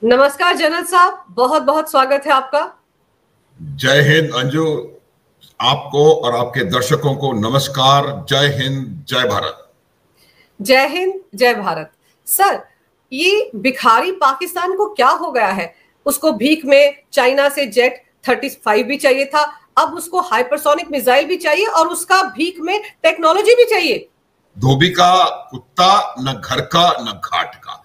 नमस्कार जनरल साहब, बहुत बहुत स्वागत है आपका। जय हिंद अंजू, आपको और आपके दर्शकों को नमस्कार। जय हिंद, जय भारत। जय हिंद, जय भारत। सर, ये भिखारी पाकिस्तान को क्या हो गया है? उसको भीख में चाइना से जेट 35 भी चाहिए था, अब उसको हाइपरसोनिक मिसाइल भी चाहिए और उसका भीख में टेक्नोलॉजी भी चाहिए। धोबी का कुत्ता, न घर का न घाट का।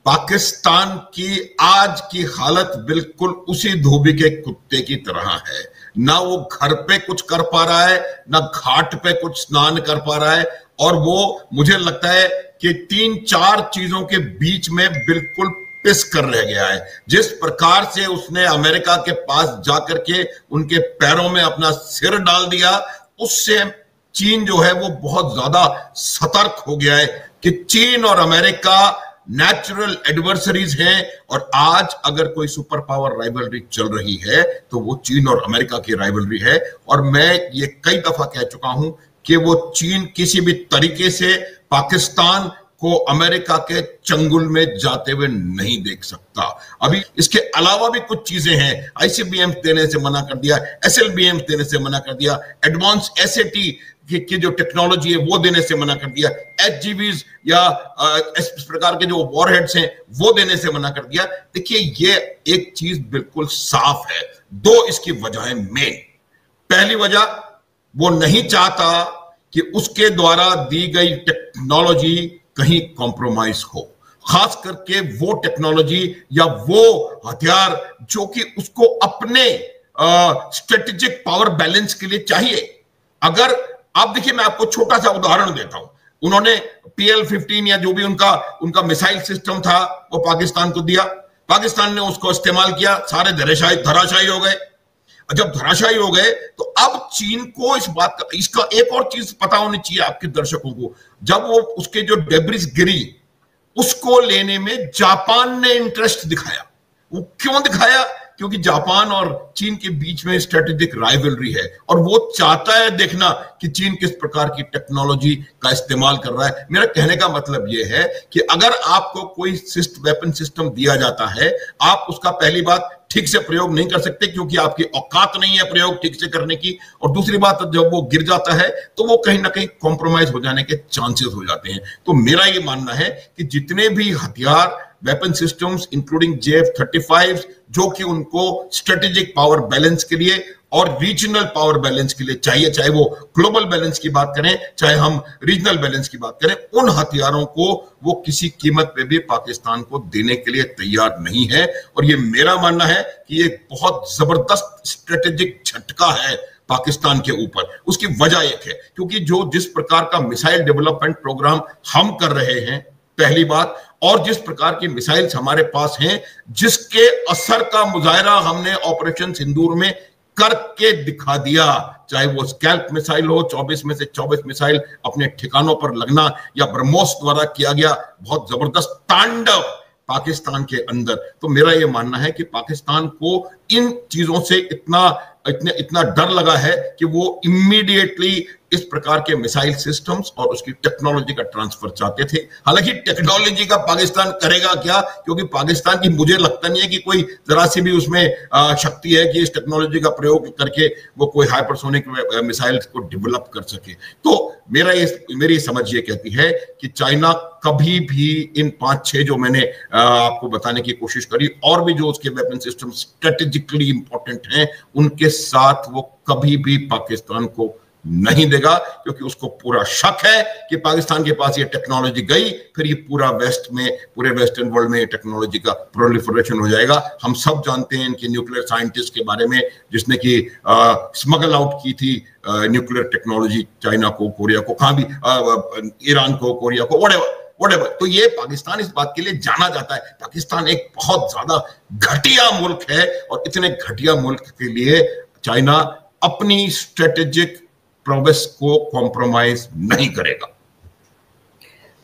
पाकिस्तान की आज की हालत बिल्कुल उसी धोबी के कुत्ते की तरह है। ना वो घर पे कुछ कर पा रहा है, ना घाट पे कुछ स्नान कर पा रहा है, और वो मुझे लगता है कि 3-4 चीजों के बीच में बिल्कुल पिस कर रह गया है। जिस प्रकार से उसने अमेरिका के पास जाकर के उनके पैरों में अपना सिर डाल दिया, उससे चीन जो है वो बहुत ज्यादा सतर्क हो गया है कि चीन और अमेरिका नेचुरल एडवर्सरीज हैं, और आज अगर कोई सुपर पावर राइवलरी चल रही है तो वो चीन और अमेरिका की राइवलरी है। और मैं ये कई दफा कह चुका हूं कि वो चीन किसी भी तरीके से पाकिस्तान को अमेरिका के चंगुल में जाते हुए नहीं देख सकता। अभी इसके अलावा भी कुछ चीजें हैं। आईसीबीएम देने से मना कर दिया, एसएलबीएम देने से मना कर दिया, एडवांस एसएटी की जो टेक्नोलॉजी है वो देने से मना कर दिया, एचजीवीज या इस प्रकार के जो वॉरहेड्स हैं वो देने से मना कर दिया। देखिए, ये एक चीज बिल्कुल साफ है। दो इसकी वजहें मेन। पहली वजह, वो नहीं चाहता कि उसके द्वारा दी गई टेक्नोलॉजी कहीं कॉम्प्रोमाइज हो, खास करके वो टेक्नोलॉजी या वो हथियार जो कि उसको अपने स्ट्रेटेजिक पावर बैलेंस के लिए चाहिए। अगर आप देखिए, मैं आपको छोटा सा उदाहरण देता हूं। उन्होंने PL-15 या जो भी उनका मिसाइल सिस्टम था वो पाकिस्तान को दिया, पाकिस्तान ने उसको इस्तेमाल किया, सारे धराशायी हो गए। जब धराशायी हो गए तो अब चीन को इस बात का, इसका एक और चीज पता होनी चाहिए आपके दर्शकों को। जब वो उसके जो डेब्रिस गिरी, उसको लेने में जापान ने इंटरेस्ट दिखाया। वो क्यों दिखाया? क्योंकि जापान और चीन के बीच में स्ट्रेटेजिक राइवलरी है, और वो चाहता है देखना कि चीन किस प्रकार की टेक्नोलॉजी का इस्तेमाल कर रहा है। मेरा कहने का मतलब यह है कि अगर आपको कोई वेपन सिस्टम दिया जाता है, आप उसका पहली बात ठीक से प्रयोग नहीं कर सकते क्योंकि आपकी औकात नहीं है प्रयोग ठीक से करने की, और दूसरी बात, जब वो गिर जाता है तो वो कहीं ना कहीं कॉम्प्रोमाइज हो जाने के चांसेस हो जाते हैं। तो मेरा ये मानना है कि जितने भी हथियार, वेपन सिस्टम्स इंक्लूडिंग JF-35 जो कि उनको स्ट्रेटेजिक पावर बैलेंस के लिए और रीजनल पावर बैलेंस के लिए चाहिए, चाहे वो ग्लोबल बैलेंस की बात करें, चाहे हम रीजनल बैलेंस की बात करें, उन हथियारों को वो किसी कीमत पे भी पाकिस्तान को देने के लिए तैयार नहीं है। और ये मेरा मानना है कि ये बहुत जबरदस्त स्ट्रेटेजिक झटका है पाकिस्तान के ऊपर। उसकी वजह एक है, क्योंकि जिस प्रकार का मिसाइल डेवलपमेंट प्रोग्राम हम कर रहे हैं, पहली बात, और जिस प्रकार की मिसाइल्स हमारे पास हैं, जिसके असर का मुजाहरा हमने ऑपरेशन सिंदूर में करके दिखा दिया, चाहे वो स्कैल्प मिसाइल हो, 24 में से 24 मिसाइल अपने ठिकानों पर लगना, या ब्रह्मोस द्वारा किया गया बहुत जबरदस्त तांडव पाकिस्तान के अंदर। तो मेरा यह मानना है कि पाकिस्तान को इन चीजों से इतना डर लगा है कि वो इमीडिएटली इस प्रकार के मिसाइल सिस्टम्स और उसकी टेक्नोलॉजी का ट्रांसफर चाहते थे। हालांकि टेक्नोलॉजी का पाकिस्तान करेगा क्या, क्योंकि पाकिस्तान की मुझे लगता नहीं है कि कोई जरा सी भी उसमें शक्ति है कि इस टेक्नोलॉजी का प्रयोग करके वो कोई हाइपरसोनिक मिसाइल को डेवलप कर सके। तो मेरी समझ ये कहती है कि चाइना कभी भी इन 5-6 जो मैंने आपको बताने की कोशिश करी, और भी जो उसके वेपन सिस्टम स्ट्रेटेजिकली इंपॉर्टेंट हैं, उनके साथ वो कभी भी पाकिस्तान को नहीं देगा, क्योंकि उसको पूरा शक है कि पाकिस्तान के पास ये टेक्नोलॉजी गई, फिर ये पूरे वेस्टर्न वर्ल्ड में ये टेक्नोलॉजी का प्रोलिफरेशन हो जाएगा। हम सब जानते हैं इनके न्यूक्लियर साइंटिस्ट के बारे में, जिसने कि स्मगल आउट की थी न्यूक्लियर टेक्नोलॉजी चाइना को, कोरिया को, कहां भी, ईरान को, कोरिया को, whatever। तो ये पाकिस्तान इस बात के लिए जाना जाता है। पाकिस्तान एक बहुत ज्यादा घटिया मुल्क है, और इतने घटिया मुल्क के लिए चाइना अपनी स्ट्रेटेजिक प्रोग्रेस को कॉम्प्रोमाइज नहीं करेगा।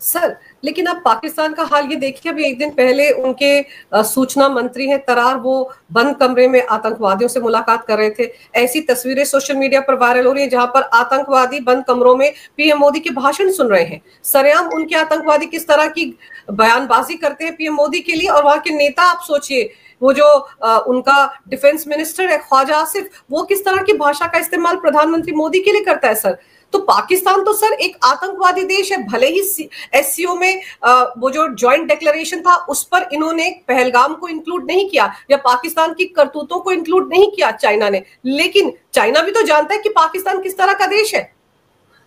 सर, लेकिन अब पाकिस्तान का हाल ये देखिए, अभी एक दिन पहले उनके सूचना मंत्री हैं तरार, वो बंद कमरे में आतंकवादियों से मुलाकात कर रहे थे। ऐसी तस्वीरें सोशल मीडिया पर वायरल हो रही है जहां पर आतंकवादी बंद कमरों में पीएम मोदी के भाषण सुन रहे हैं। सरेआम उनके आतंकवादी किस तरह की बयानबाजी करते हैं पीएम मोदी के लिए, और वहां के नेता आप सोचिए, वो जो उनका डिफेंस मिनिस्टर है ख्वाजा आसिफ, वो किस तरह की भाषा का इस्तेमाल प्रधानमंत्री मोदी के लिए करता है सर। तो पाकिस्तान तो सर एक आतंकवादी देश है, भले ही एससीओ में वो जो जॉइंट डिक्लेरेशन था उस पर इन्होंने पहलगाम को इंक्लूड नहीं किया या पाकिस्तान की करतूतों को इंक्लूड नहीं किया चाइना ने, लेकिन चाइना भी तो जानता है कि पाकिस्तान किस तरह का देश है।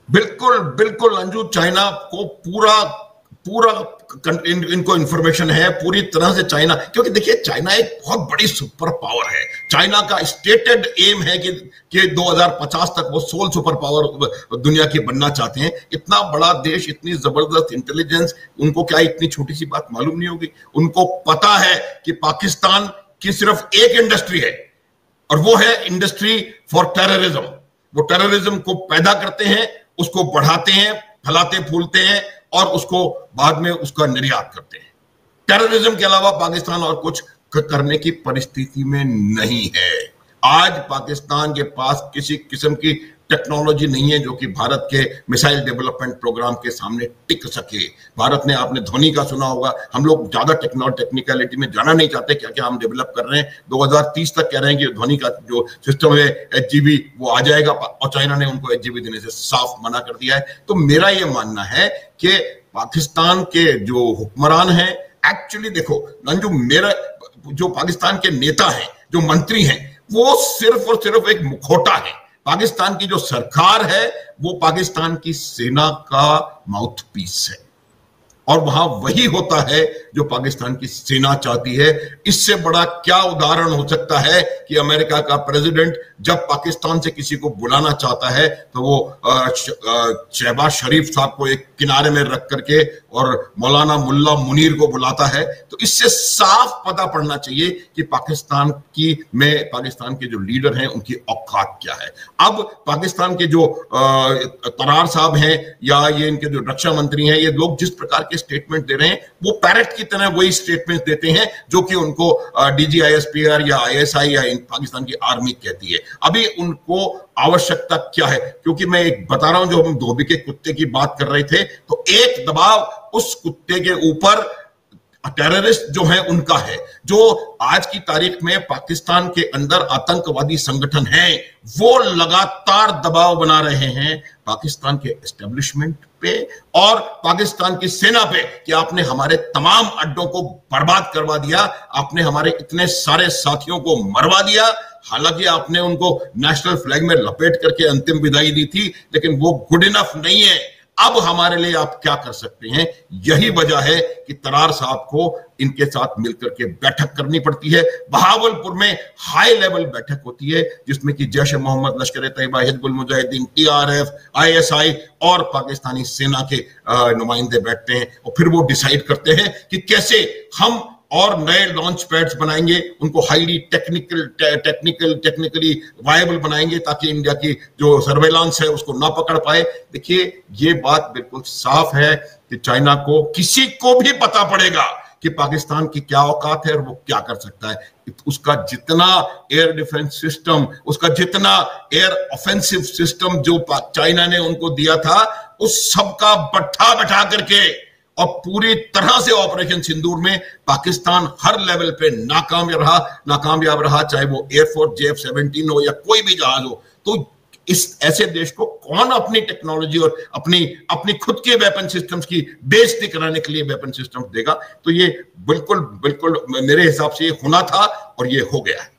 बिल्कुल बिल्कुल अंजू, चाइना को पूरा इनको इंफॉर्मेशन है पूरी तरह से चाइना, क्योंकि देखिए चाइना एक बहुत बड़ी सुपर पावर है। चाइना का स्टेटेड एम है कि 2050 तक वो सोल सुपर पावर दुनिया की बनना चाहते हैं। इतना बड़ा देश, इतनी जबरदस्त इंटेलिजेंस, उनको क्या इतनी छोटी सी बात मालूम नहीं होगी? उनको पता है कि पाकिस्तान की सिर्फ एक इंडस्ट्री है और वो है इंडस्ट्री फॉर टेररिज्म। वो टेररिज्म को पैदा करते हैं, उसको बढ़ाते हैं, फैलाते फूलते हैं और उसको बाद में उसका निर्यात करते हैं। टेररिज्म के अलावा पाकिस्तान और कुछ करने की परिस्थिति में नहीं है। आज पाकिस्तान के पास किसी किस्म की टेक्नोलॉजी नहीं है जो कि भारत के मिसाइल डेवलपमेंट प्रोग्राम के सामने टिक सके। भारत ने, आपने धोनी का सुना होगा, हम लोग ज्यादा टेक्निकलिटी में जाना नहीं चाहते, क्या क्या हम डेवलप कर रहे हैं। 2030 तक कह रहे हैं कि धोनी का जो सिस्टम है HGV वो आ जाएगा, और चाइना ने उनको HGV देने से साफ मना कर दिया है। तो मेरा ये मानना है कि पाकिस्तान के जो हुक्मरान हैं, एक्चुअली देखो नंजू, मेरा जो पाकिस्तान के नेता हैं, जो मंत्री हैं, वो सिर्फ और सिर्फ एक मुखौटा है। पाकिस्तान की जो सरकार है वो पाकिस्तान की सेना का माउथपीस है और वहां वही होता है जो पाकिस्तान की सेना चाहती है। इससे बड़ा क्या उदाहरण हो सकता है कि अमेरिका का प्रेसिडेंट जब पाकिस्तान से किसी को बुलाना चाहता है तो वो शहबाज शरीफ साहब को एक किनारे में रख करके और मौलाना मुल्ला मुनीर को बुलाता है। तो इससे साफ पता पड़ना चाहिए कि पाकिस्तान के जो लीडर हैं उनकी औकात क्या है। अब पाकिस्तान के जो तरार साहब हैं या ये इनके जो रक्षा मंत्री हैं, ये लोग जिस प्रकार के स्टेटमेंट दे रहे हैं वो पैरेट की तरह वही स्टेटमेंट देते हैं जो कि उनको DGISPR या ISI या पाकिस्तान की आर्मी कहती है। अभी उनको आवश्यकता क्या है? क्योंकि मैं एक बता रहा हूं, जो हम धोबी के कुत्ते की बात कर रहे थे, तो एक दबाव उस कुत्ते के ऊपर टेररिस्ट जो है उनका है। जो आज की तारीख में पाकिस्तान के अंदर आतंकवादी संगठन हैं, वो लगातार दबाव बना रहे हैं पाकिस्तान के एस्टेब्लिशमेंट पे और पाकिस्तान की सेना पे कि आपने हमारे तमाम अड्डों को बर्बाद करवा दिया, आपने हमारे इतने सारे साथियों को मरवा दिया। हालांकि आपने उनको नेशनल फ्लैग में लपेट करके अंतिम विदाई दी थी, लेकिन वो गुड इनफ नहीं है। अब हमारे लिए आप क्या कर सकते हैं? यही वजह है कि तरार साहब को इनके साथ मिलकर के बैठक करनी पड़ती है। बहावलपुर में हाई लेवल बैठक होती है जिसमें कि जैश ए मोहम्मद, लश्कर ए तैयबा, हिजबुल मुजाहिदीन, TRF, ISI और पाकिस्तानी सेना के नुमाइंदे बैठते हैं और फिर वो डिसाइड करते हैं कि कैसे हम और नए लॉन्च पैड्स बनाएंगे, उनको हाईली टेक्निकली वायबल बनाएंगे ताकि इंडिया की जो सर्वेलांस है उसको ना पकड़ पाए। देखिए ये बात बिल्कुल साफ है कि चाइना को, किसी को भी पता पड़ेगा कि पाकिस्तान की क्या औकात है और वो क्या कर सकता है। उसका जितना एयर डिफेंस सिस्टम, उसका जितना एयर ऑफेंसिव सिस्टम जो चाइना ने उनको दिया था, उस सबका बट्ठा बैठा करके और पूरी तरह से ऑपरेशन सिंदूर में पाकिस्तान हर लेवल पे नाकामयाब रहा, चाहे वो एयरफोर्स JF-17 हो या कोई भी जहाज हो। तो इस ऐसे देश को कौन अपनी टेक्नोलॉजी और अपनी खुद के वेपन सिस्टम्स की बेइज्जती कराने के लिए वेपन सिस्टम्स देगा? तो ये बिल्कुल मेरे हिसाब से ये होना था और ये हो गया है।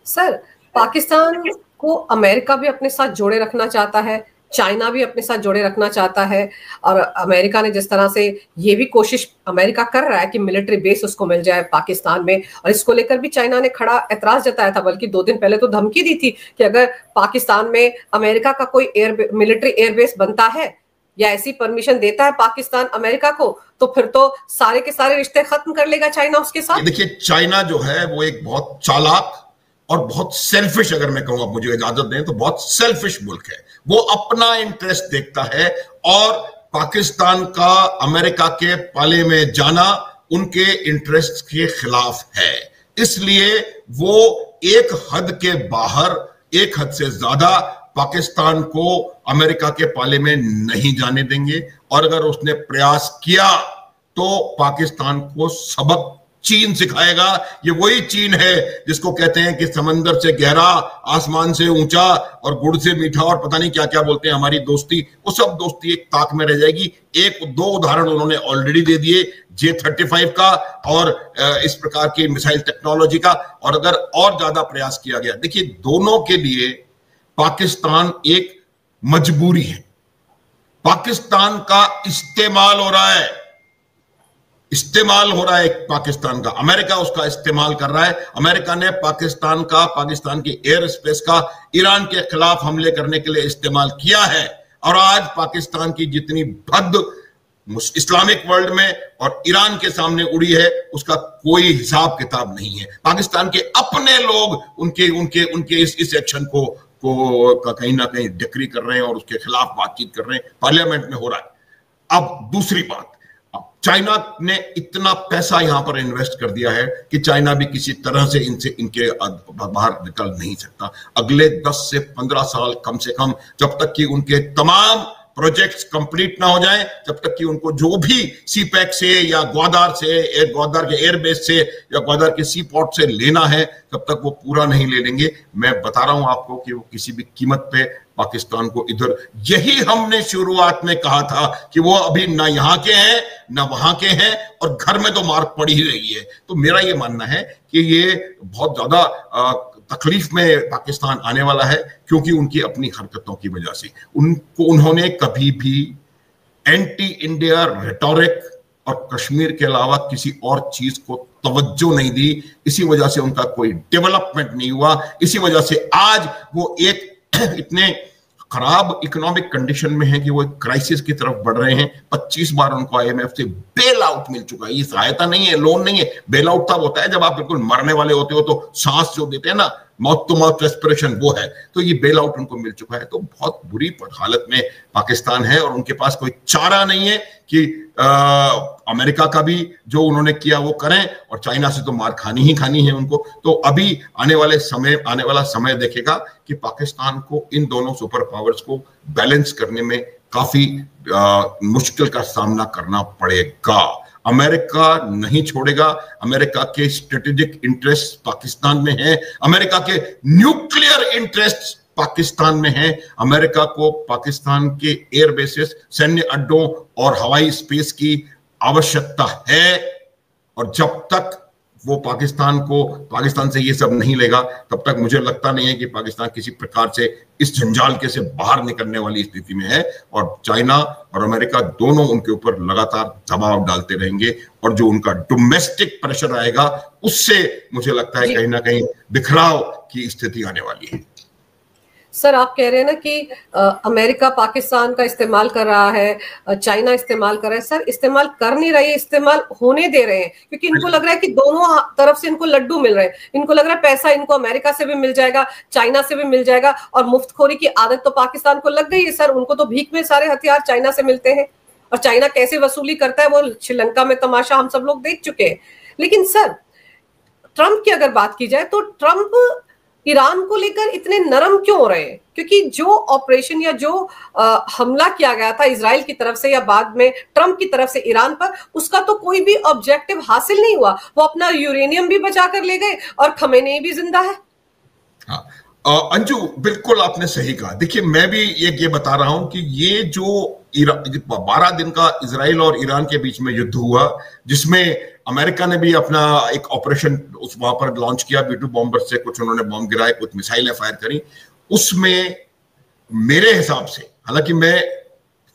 सर, पाकिस्तान को अमेरिका भी अपने साथ जोड़े रखना चाहता है, चाइना भी अपने साथ जोड़े रखना चाहता है, और अमेरिका ने जिस तरह से ये भी कोशिश अमेरिका कर रहा है कि मिलिट्री बेस उसको मिल जाए पाकिस्तान में, और इसको लेकर भी चाइना ने खड़ा एतराज जताया था, बल्कि 2 दिन पहले तो धमकी दी थी कि अगर पाकिस्तान में अमेरिका का कोई मिलिट्री एयरबेस बनता है या ऐसी परमिशन देता है पाकिस्तान अमेरिका को, तो फिर तो सारे के सारे रिश्ते खत्म कर लेगा चाइना उसके साथ। देखिए चाइना जो है वो एक बहुत चालाक और बहुत सेल्फिश, अगर मैं कहूँ, आप मुझे इजाजत दें तो बहुत सेल्फिश मुल्क है। वो अपना इंटरेस्ट देखता है और पाकिस्तान का अमेरिका के पाले में जाना उनके इंटरेस्ट के खिलाफ है, इसलिए वो एक हद के बाहर, एक हद से ज्यादा पाकिस्तान को अमेरिका के पाले में नहीं जाने देंगे। और अगर उसने प्रयास किया तो पाकिस्तान को सबक चीन सिखाएगा। ये वही चीन है जिसको कहते हैं कि समंदर से गहरा, आसमान से ऊंचा और गुड़ से मीठा और पता नहीं क्या क्या बोलते हैं हमारी दोस्ती, वो सब दोस्ती एक ताक में रह जाएगी। एक दो उदाहरण उन्होंने ऑलरेडी दे दिए, J-35 का और इस प्रकार की मिसाइल टेक्नोलॉजी का। और अगर और ज्यादा प्रयास किया गया, देखिए दोनों के लिए पाकिस्तान एक मजबूरी है। पाकिस्तान का इस्तेमाल हो रहा है, इस्तेमाल हो रहा है पाकिस्तान का, अमेरिका उसका इस्तेमाल कर रहा है। अमेरिका ने पाकिस्तान की एयर स्पेस का ईरान के खिलाफ हमले करने के लिए इस्तेमाल किया है। और आज पाकिस्तान की जितनी भद्द इस्लामिक वर्ल्ड में और ईरान के सामने उड़ी है, उसका कोई हिसाब किताब नहीं है। पाकिस्तान के अपने लोग उनके इस एक्शन को कहीं ना कहीं डिक्री कर रहे हैं और उसके खिलाफ बातचीत कर रहे हैं, पार्लियामेंट में हो रहा है। अब दूसरी बात, चाइना ने इतना पैसा यहां पर इन्वेस्ट कर दिया है कि चाइना भी किसी तरह से इनके बाहर निकल नहीं सकता। अगले 10 से 15 साल कम से कम, जब तक कि उनके तमाम प्रोजेक्ट्स कंप्लीट ना हो जाएं, जब तक कि उनको जो भी सीपैक से या ग्वादर के एयरबेस से या ग्वादर के सी पोर्ट से लेना है, तब तक वो पूरा नहीं ले लेंगे। मैं बता रहा हूं आपको कि वो किसी भी कीमत पे पाकिस्तान को इधर, यही हमने शुरुआत में कहा था कि वो अभी ना यहाँ के हैं ना वहां के हैं और घर में तो मार पड़ी ही रही है। तो मेरा ये मानना है कि ये बहुत ज्यादा तकलीफ में पाकिस्तान आने वाला है, क्योंकि उनकी अपनी हरकतों की वजह से उन्होंने कभी भी एंटी इंडिया रेटोरिक और कश्मीर के अलावा किसी और चीज को तवज्जो नहीं दी। इसी वजह से उनका कोई डेवलपमेंट नहीं हुआ। इसी वजह से आज वो एक इतने खराब इकोनॉमिक कंडीशन में है कि वो एक क्राइसिस की तरफ बढ़ रहे हैं। 25 बार उनको IMF से बेल आउट मिल चुका है। ये सहायता नहीं है, लोन नहीं है। बेल आउट तब होता है जब आप बिल्कुल मरने वाले होते हो, तो सांस जो देते हैं ना, माउथ टू माउथ रेस्पिरेशन, वो है। तो ये बेल आउट उनको मिल चुका है। तो बहुत बुरी हालत में पाकिस्तान है और उनके पास कोई चारा नहीं है कि अमेरिका का भी जो उन्होंने किया वो करें, और चाइना से तो मार खानी ही खानी है उनको। तो अभी आने वाला समय देखेगा कि पाकिस्तान को इन दोनों सुपर पावर्स को बैलेंस करने में काफी मुश्किल का सामना करना पड़ेगा। अमेरिका नहीं छोड़ेगा। अमेरिका के स्ट्रेटेजिक इंटरेस्ट पाकिस्तान में है, अमेरिका के न्यूक्लियर इंटरेस्ट पाकिस्तान में है। अमेरिका को पाकिस्तान के एयर बेसेस, सैन्य अड्डों और हवाई स्पेस की आवश्यकता है, और जब तक वो पाकिस्तान से ये सब नहीं लेगा, तब तक मुझे लगता नहीं है कि पाकिस्तान किसी प्रकार से इस जंजाल के से बाहर निकलने वाली स्थिति में है। और चाइना और अमेरिका दोनों उनके ऊपर लगातार दबाव डालते रहेंगे, और जो उनका डोमेस्टिक प्रेशर आएगा, उससे मुझे लगता है कहीं ना कहीं बिखराव की स्थिति आने वाली है। सर, आप कह रहे हैं ना कि अमेरिका पाकिस्तान का इस्तेमाल कर रहा है, चाइना इस्तेमाल कर रहा है। सर, इस्तेमाल कर नहीं रही है, इस्तेमाल होने दे रहे हैं, क्योंकि इनको लग रहा है कि दोनों तरफ से इनको लड्डू मिल रहे हैं। इनको लग रहा है पैसा इनको अमेरिका से भी मिल जाएगा, चाइना से भी मिल जाएगा, और मुफ्तखोरी की आदत तो पाकिस्तान को लग गई है। सर, उनको तो भीख में सारे हथियार चाइना से मिलते हैं, और चाइना कैसे वसूली करता है वो श्रीलंका में तमाशा हम सब लोग देख चुके हैं। लेकिन सर, ट्रंप की अगर बात की जाए तो ट्रंप ईरान को लेकर इतने नरम क्यों हो रहे हैं? क्योंकि जो ऑपरेशन या जो हमला किया गया था इजराइल की तरफ से या बाद में ट्रंप की तरफ से ईरान पर, उसका तो कोई भी ऑब्जेक्टिव हासिल नहीं हुआ। वो अपना यूरेनियम भी बचा कर ले गए और खमेनेई भी जिंदा है। हाँ, अंजू, बिल्कुल आपने सही कहा। देखिए, मैं भी ये बता रहा हूं कि ये जो 12 दिन का इजराइल और ईरान के बीच में युद्ध हुआ, जिसमें अमेरिका ने भी अपना एक ऑपरेशन वहां पर लॉन्च किया, B-2 बॉम्बर से कुछ उन्होंने बॉम्ब गिराए, कुछ मिसाइलें फायर करी। उसमें मेरे हिसाब से, हालांकि मैं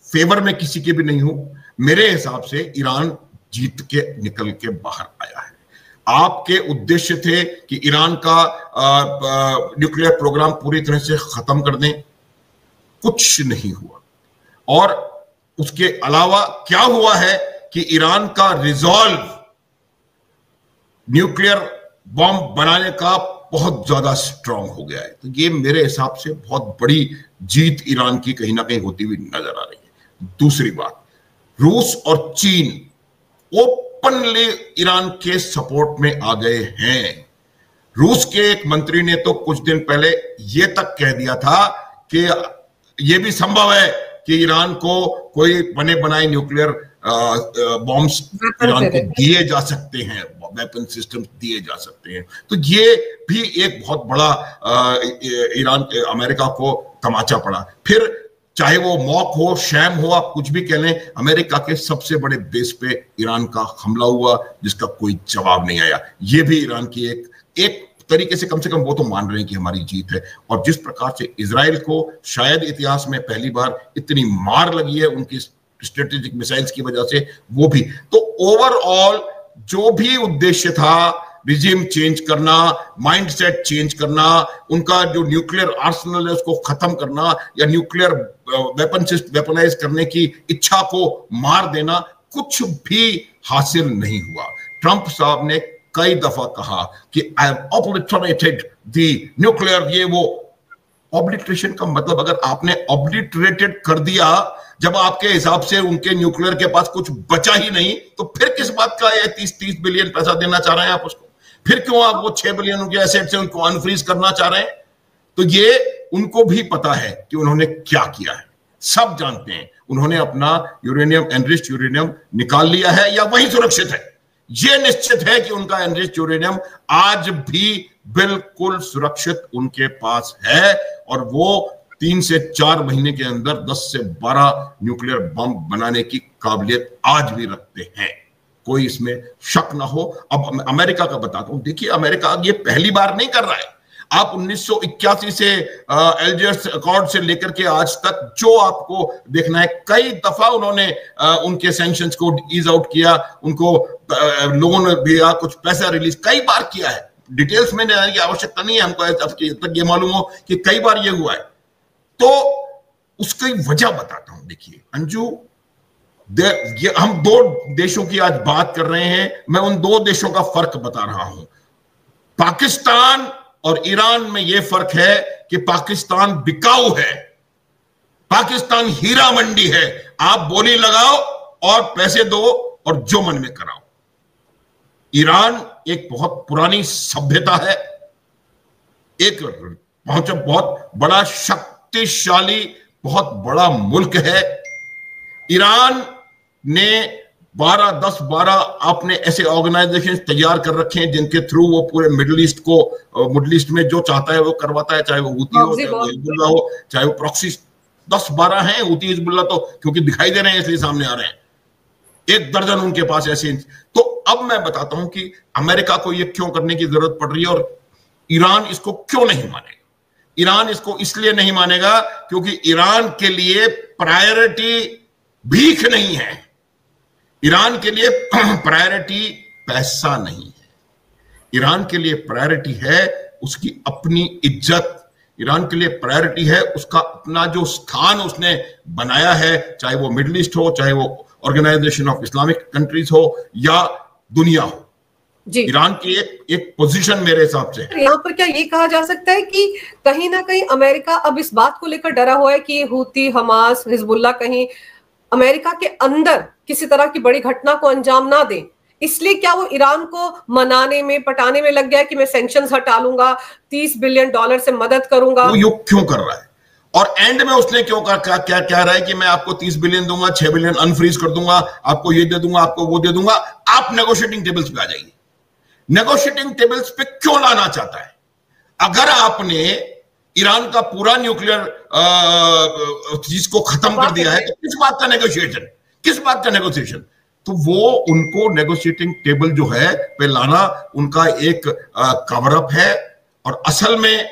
फेवर में किसी के भी नहीं हूं, मेरे हिसाब से ईरान जीत के निकल के बाहर आया है। आपके उद्देश्य थे कि ईरान का न्यूक्लियर प्रोग्राम पूरी तरह से खत्म कर दें, कुछ नहीं हुआ। और उसके अलावा क्या हुआ है कि ईरान का रिजॉल्व न्यूक्लियर बॉम्ब बनाने का बहुत ज्यादा स्ट्रांग हो गया है। तो ये मेरे हिसाब से बहुत बड़ी जीत ईरान की कहीं ना कहीं होती हुई नजर आ रही है। दूसरी बात, रूस और चीन ओपनली ईरान के सपोर्ट में आ गए हैं। रूस के एक मंत्री ने तो कुछ दिन पहले यह तक कह दिया था कि यह भी संभव है कि ईरान को कोई बने बनाए न्यूक्लियर बॉम्ब्स ईरान को दिए जा सकते हैं, वेपन सिस्टम दिए जा सकते हैं। तो ये भी एक बहुत बड़ा ईरान अमेरिका को तमाचा पड़ा। फिर चाहे वो मॉक हो, शैम हो, आप कुछ भी कह लें, अमेरिका के सबसे बड़े बेस पे ईरान का हमला हुआ जिसका कोई जवाब नहीं आया। ये भी ईरान की एक तरीके से कम वो तो मान रहे हैं कि हमारी जीत है। और जिस प्रकार से इजराइल को शायद इतिहास में पहली बार इतनी मार लगी है उनकी स्ट्रेटेजिक मिसाइल्स की वजह से, वो भी तो ओवरऑल जो भी उद्देश्य था, रिजीम चेंज करना, माइंडसेट चेंज करना, उनका जो न्यूक्लियर आर्सेनल है उसको खत्म करना या न्यूक्लियर वेपनाइज करने की इच्छा को मार देना, कुछ भी हासिल नहीं हुआ। ट्रंप साहब ने कई दफा कहा कि I have obliterated the nuclear, ये वो। ऑब्लिटरेशन का मतलब अगर आपने ऑब्लिटरेटेड कर दिया, जब आपके हिसाब से उनके न्यूक्लियर के पास कुछ बचा ही नहीं, तो फिर किस बात का 30 बिलियन पैसा देना चाह रहे हैं आप उसको? फिर क्यों आप वो 6 बिलियन उनके एसेट से उनको अनफ्रीज करना चाह रहे हैं? तो ये उनको भी पता है कि उन्होंने क्या किया है, सब जानते हैं। उन्होंने अपना यूरेनियम, एनरिच्ड यूरेनियम निकाल लिया है या वही सुरक्षित है। यह निश्चित है कि उनका एनरिच्ड यूरेनियम आज भी बिल्कुल सुरक्षित उनके पास है और वो 3 से 4 महीने के अंदर 10 से 12 न्यूक्लियर बम बनाने की काबिलियत आज भी रखते हैं, कोई इसमें शक ना हो। अब अमेरिका का बताता हूं। देखिए, अमेरिका ये पहली बार नहीं कर रहा है। आप 1981 से एल्जियर्स अकॉर्ड से लेकर के आज तक जो आपको देखना है, कई दफा उन्होंने उनके सैंक्शंस को ईज आउट किया, उनको लोन दिया, कुछ पैसा रिलीज कई बार किया है। डिटेल्स में जाने की आवश्यकता नहीं है, हमको तक ये मालूम हो कि कई बार ये हुआ है। तो उसकी वजह बताता हूं। देखिए अंजू, हम 2 देशों की आज बात कर रहे हैं, मैं उन 2 देशों का फर्क बता रहा हूं। पाकिस्तान और ईरान में यह फर्क है कि पाकिस्तान बिकाऊ है, पाकिस्तान हीरा मंडी है। आप बोली लगाओ और पैसे दो और जो मन में कराओ। ईरान एक बहुत पुरानी सभ्यता है, एक बहुत बड़ा शक्तिशाली बहुत बड़ा मुल्क है। ईरान ने 12 आपने ऐसे ऑर्गेनाइजेशन तैयार कर रखे हैं जिनके थ्रू वो पूरे मिडिल ईस्ट में जो चाहता है वो करवाता है, चाहे वो हूती हो, चाहे वो हिजबुल्लाह हो, चाहे वो प्रॉक्सी। 10-12 हैं हूती, हिजबुल्लाह तो क्योंकि दिखाई दे रहे हैं इसलिए सामने आ रहे हैं, 1 दर्जन उनके पास ऐसे। तो अब मैं बताता हूं कि अमेरिका को ये क्यों करने की जरूरत पड़ रही है और ईरान इसको क्यों नहीं मानेगा। ईरान इसको इसलिए नहीं मानेगा क्योंकि ईरान के लिए प्रायोरिटी भीख नहीं है, ईरान के लिए प्रायोरिटी पैसा नहीं है, ईरान के लिए प्रायोरिटी है उसकी अपनी इज्जत, ईरान के लिए प्रायोरिटी है उसका अपना जो स्थान उसने बनाया है, चाहे वो मिडिल ईस्ट हो, चाहे वो ऑर्गेनाइजेशन ऑफ इस्लामिक कंट्रीज हो या दुनिया हो। जी। ईरान की एक पोजीशन मेरे हिसाब से। यहाँ पर क्या ये कहा जा सकता है कि कहीं ना कहीं अमेरिका अब इस बात को लेकर डरा हुआ है कि हूती, हमास, हिजबुल्लाह कहीं अमेरिका के अंदर किसी तरह की बड़ी घटना को अंजाम ना दे, इसलिए क्या वो ईरान को मनाने में, पटाने में लग गया कि मैं सैंक्शंस हटा लूंगा, $30 बिलियन से मदद करूंगा? वो युग क्यों कर रहा है और एंड में उसने क्यों क्या कह रहा है कि मैं आपको 30 बिलियन दूंगा, 6 बिलियन अनफ्रीज कर दूंगा, आपको ये दे दूंगा, आपको वो दे दूंगा। आप नेगोशिएटिंग टेबल्स पे आ जाइए। नेगोशिएटिंग टेबल्स पे क्यों लाना चाहता है? अगर आपने ईरान का पूरा न्यूक्लियर चीज को खत्म कर दिया है तो किस बात का नेगोशिएशन, किस बात का नेगोशिएशन? तो वो उनको नेगोशिएटिंग टेबल जो है पे लाना उनका एक कवर अप है। और असल में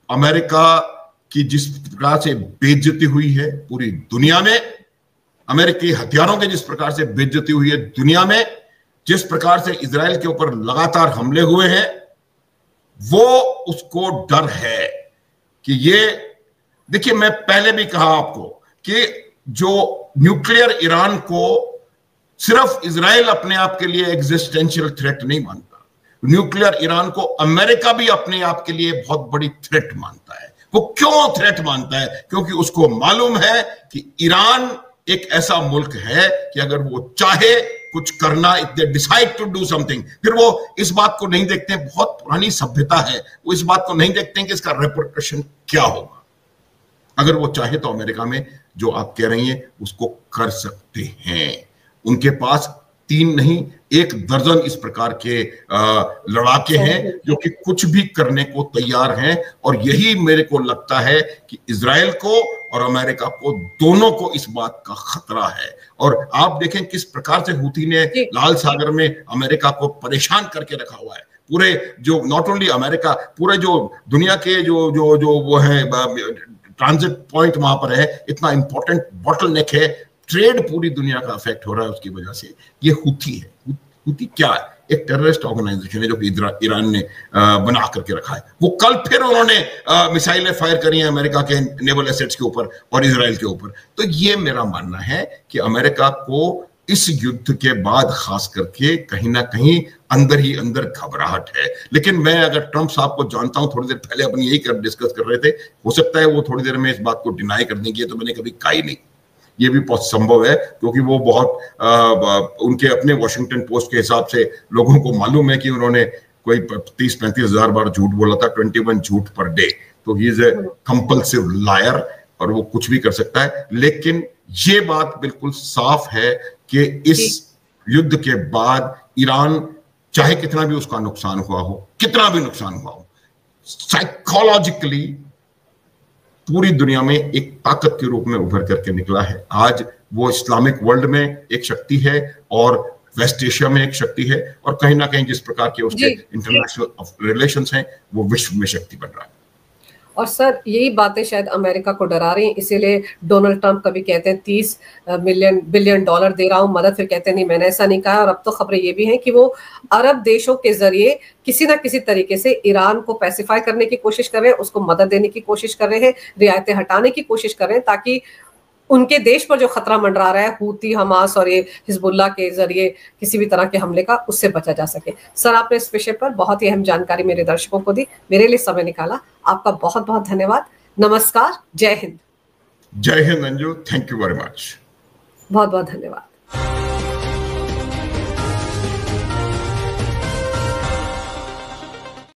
अमेरिका की जिस प्रकार से बेइज्जती हुई है पूरी दुनिया में, अमेरिकी हथियारों के जिस प्रकार से बेइज्जती हुई है दुनिया में, जिस प्रकार से इजराइल के ऊपर लगातार हमले हुए हैं, वो उसको डर है कि ये देखिए, मैं पहले भी कहा आपको कि जो न्यूक्लियर ईरान को सिर्फ इजराइल अपने आप के लिए एग्जिस्टेंशियल थ्रेट नहीं मानता, न्यूक्लियर ईरान को अमेरिका भी अपने आप के लिए बहुत बड़ी थ्रेट मानता है। वो क्यों थ्रेट मानता है? क्योंकि उसको मालूम है कि ईरान एक ऐसा मुल्क है कि अगर वो चाहे कुछ करना, if they decide to do something, फिर वो इस बात को नहीं देखते, बहुत पुरानी सभ्यता है, वो इस बात को नहीं देखते कि इसका रिपरकशन क्या होगा। अगर वो चाहे तो अमेरिका में जो आप कह रही हैं उसको कर सकते हैं। उनके पास 3 नहीं 1 दर्जन इस प्रकार के लड़ाके हैं जो कि कुछ भी करने को तैयार हैं। और यही मेरे को लगता है कि इजराइल को और अमेरिका को दोनों को इस बात का खतरा है। और आप देखें किस प्रकार से हूथी ने लाल सागर में अमेरिका को परेशान करके रखा हुआ है। पूरे जो नॉट ओनली अमेरिका, पूरे जो दुनिया के जो जो जो वो है ट्रांजिट पॉइंट वहां पर है, इतना इंपॉर्टेंट बॉटलनेक है, ट्रेड पूरी दुनिया का अफेक्ट हो रहा है उसकी वजह से। ये हूथी है। हूथी क्या है? एक टेररिस्ट ऑर्गेनाइजेशन है जो कि ईरान ने बना करके रखा है। वो कल फिर उन्होंने मिसाइलें फायर करी हैं अमेरिका के नेवल एसेट्स के ऊपर और इजराइल के ऊपर। तो ये मेरा मानना है कि अमेरिका को इस युद्ध के बाद खास करके कहीं ना कहीं अंदर ही अंदर घबराहट है। लेकिन मैं अगर ट्रंप साहब को जानता हूं, थोड़ी देर पहले अपन यही डिस्कस कर रहे थे, हो सकता है वो थोड़ी देर में इस बात को डिनाई कर देंगे, तो मैंने कभी कहा ही नहीं। ये भी बहुत संभव है क्योंकि वो बहुत उनके अपने वॉशिंगटन पोस्ट के हिसाब से लोगों को मालूम है कि उन्होंने कोई 30-35 हजार बार झूठ बोला था, 21 झूठ पर डे। तो he is a compulsive liar और वो कुछ भी कर सकता है। लेकिन ये बात बिल्कुल साफ है कि इस युद्ध के बाद ईरान चाहे कितना भी उसका नुकसान हुआ हो, कितना भी नुकसान हुआ हो, साइकोलॉजिकली पूरी दुनिया में एक ताकत के रूप में उभर करके निकला है। आज वो इस्लामिक वर्ल्ड में एक शक्ति है और वेस्ट एशिया में एक शक्ति है, और कहीं ना कहीं जिस प्रकार के उसके इंटरनेशनल रिलेशंस हैं वो विश्व में शक्ति बन रहा है। और सर यही बातें शायद अमेरिका को डरा रही हैं, इसीलिए डोनाल्ड ट्रंप कभी कहते हैं 30 बिलियन डॉलर दे रहा हूं मदद, फिर कहते हैं नहीं मैंने ऐसा नहीं कहा। और अब तो खबरें ये भी हैं कि वो अरब देशों के जरिए किसी ना किसी तरीके से ईरान को पैसिफाई करने की कोशिश कर रहे हैं, उसको मदद देने की कोशिश कर रहे हैं, रियायतें हटाने की कोशिश कर रहे हैं, ताकि उनके देश पर जो खतरा मंडरा रहा है हूती, हमास और ये हिजबुल्लाह के जरिए किसी भी तरह के हमले का, उससे बचा जा सके। सर आपने इस विषय पर बहुत ही अहम जानकारी मेरे दर्शकों को दी, मेरे लिए समय निकाला, आपका बहुत बहुत धन्यवाद। नमस्कार, जय हिंद। जय Hind Anju, thank you very much. बहुत बहुत धन्यवाद।